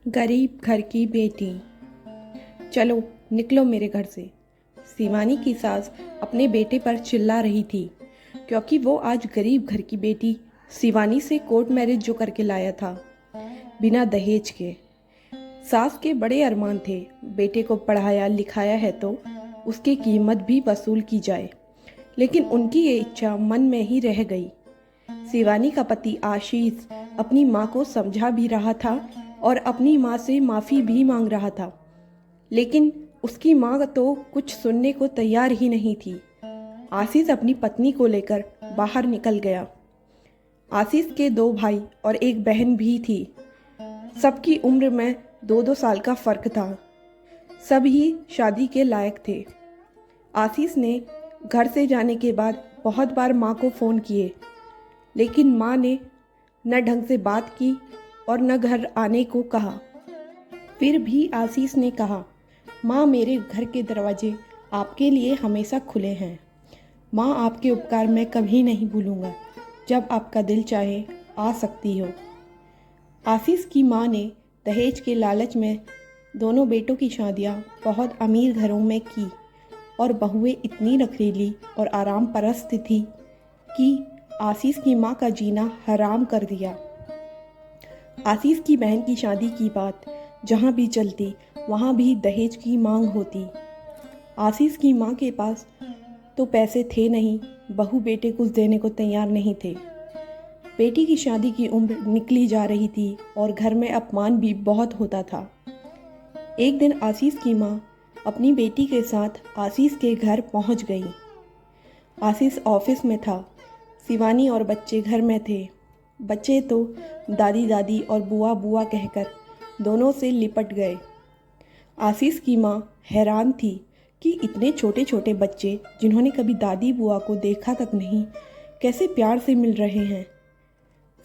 गरीब घर की बेटी। चलो निकलो मेरे घर से। शिवानी की सास अपने बेटे पर चिल्ला रही थी क्योंकि वो आज गरीब घर की बेटी शिवानी से कोर्ट मैरिज जो करके लाया था बिना दहेज के। सास के बड़े अरमान थे, बेटे को पढ़ाया लिखाया है तो उसकी कीमत भी वसूल की जाए, लेकिन उनकी ये इच्छा मन में ही रह गई। शिवानी का पति आशीष अपनी माँ को समझा भी रहा था और अपनी माँ से माफ़ी भी मांग रहा था, लेकिन उसकी माँ तो कुछ सुनने को तैयार ही नहीं थी। आशीष अपनी पत्नी को लेकर बाहर निकल गया। आशीष के दो भाई और एक बहन भी थी। सबकी उम्र में 2-2 साल का फ़र्क था। सब ही शादी के लायक थे। आशीष ने घर से जाने के बाद बहुत बार माँ को फ़ोन किए, लेकिन माँ ने न ढंग से बात की और न घर आने को कहा। फिर भी आशीष ने कहा, माँ मेरे घर के दरवाजे आपके लिए हमेशा खुले हैं। माँ आपके उपकार मैं कभी नहीं भूलूंगा। जब आपका दिल चाहे आ सकती हो। आशीष की माँ ने दहेज के लालच में दोनों बेटों की शादियाँ बहुत अमीर घरों में की और बहुएं इतनी नखरीली और आराम परस्त थी कि आशीष की माँ का जीना हराम कर दिया। आशीष की बहन की शादी की बात जहाँ भी चलती वहाँ भी दहेज की मांग होती। आशीष की माँ के पास तो पैसे थे नहीं, बहू बेटे कुछ देने को तैयार नहीं थे। बेटी की शादी की उम्र निकली जा रही थी और घर में अपमान भी बहुत होता था। एक दिन आशीष की माँ अपनी बेटी के साथ आशीष के घर पहुँच गई। आशीष ऑफिस में था, शिवानी और बच्चे घर में थे। बच्चे तो दादी दादी और बुआ बुआ कहकर दोनों से लिपट गए। आशीष की माँ हैरान थी कि इतने छोटे छोटे बच्चे जिन्होंने कभी दादी बुआ को देखा तक नहीं, कैसे प्यार से मिल रहे हैं।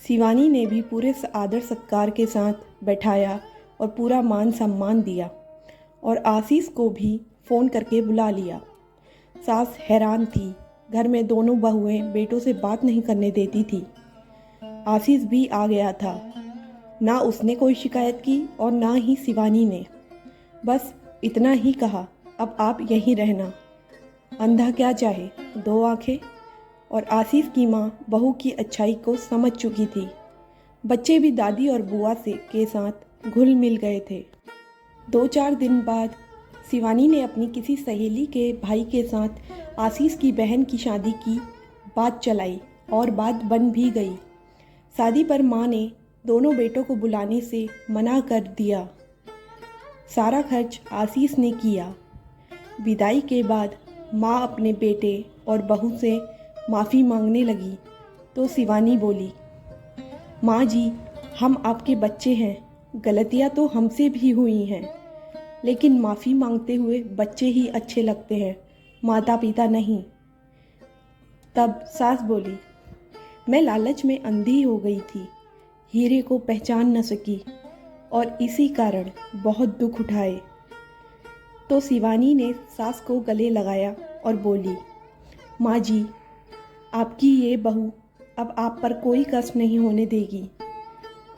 शिवानी ने भी पूरे आदर सत्कार के साथ बैठाया और पूरा मान सम्मान दिया और आशीष को भी फ़ोन करके बुला लिया। सास हैरान थी, घर में दोनों बहुएं बेटों से बात नहीं करने देती थी। आशीष भी आ गया था। ना उसने कोई शिकायत की और ना ही शिवानी ने। बस इतना ही कहा, अब आप यहीं रहना। अंधा क्या चाहे, दो आंखें। और आशीष की माँ बहू की अच्छाई को समझ चुकी थी। बच्चे भी दादी और बुआ से के साथ घुल मिल गए थे। 2-4 दिन बाद शिवानी ने अपनी किसी सहेली के भाई के साथ आशीष की बहन की शादी की बात चलाई और बात बन भी गई। शादी पर माँ ने दोनों बेटों को बुलाने से मना कर दिया। सारा खर्च आशीष ने किया। विदाई के बाद माँ अपने बेटे और बहू से माफ़ी मांगने लगी तो शिवानी बोली, माँ जी, हम आपके बच्चे हैं, गलतियाँ तो हमसे भी हुई हैं, लेकिन माफ़ी मांगते हुए बच्चे ही अच्छे लगते हैं, माता पिता नहीं। तब सास बोली, मैं लालच में अंधी हो गई थी, हीरे को पहचान न सकी और इसी कारण बहुत दुख उठाए। तो शिवानी ने सास को गले लगाया और बोली, माँ जी, आपकी ये बहू अब आप पर कोई कष्ट नहीं होने देगी।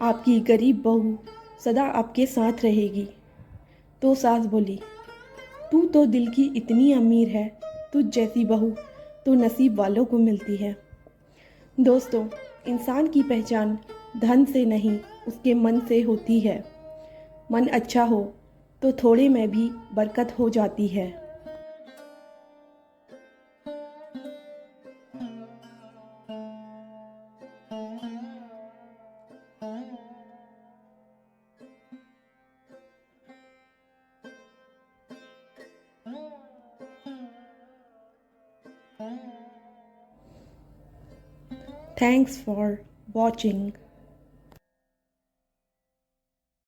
आपकी गरीब बहू सदा आपके साथ रहेगी। तो सास बोली, तू तो दिल की इतनी अमीर है, तुझ जैसी बहू तो नसीब वालों को मिलती है। दोस्तों, इंसान की पहचान धन से नहीं उसके मन से होती है। मन अच्छा हो तो थोड़े में भी बरकत हो जाती है। Thanks for watching.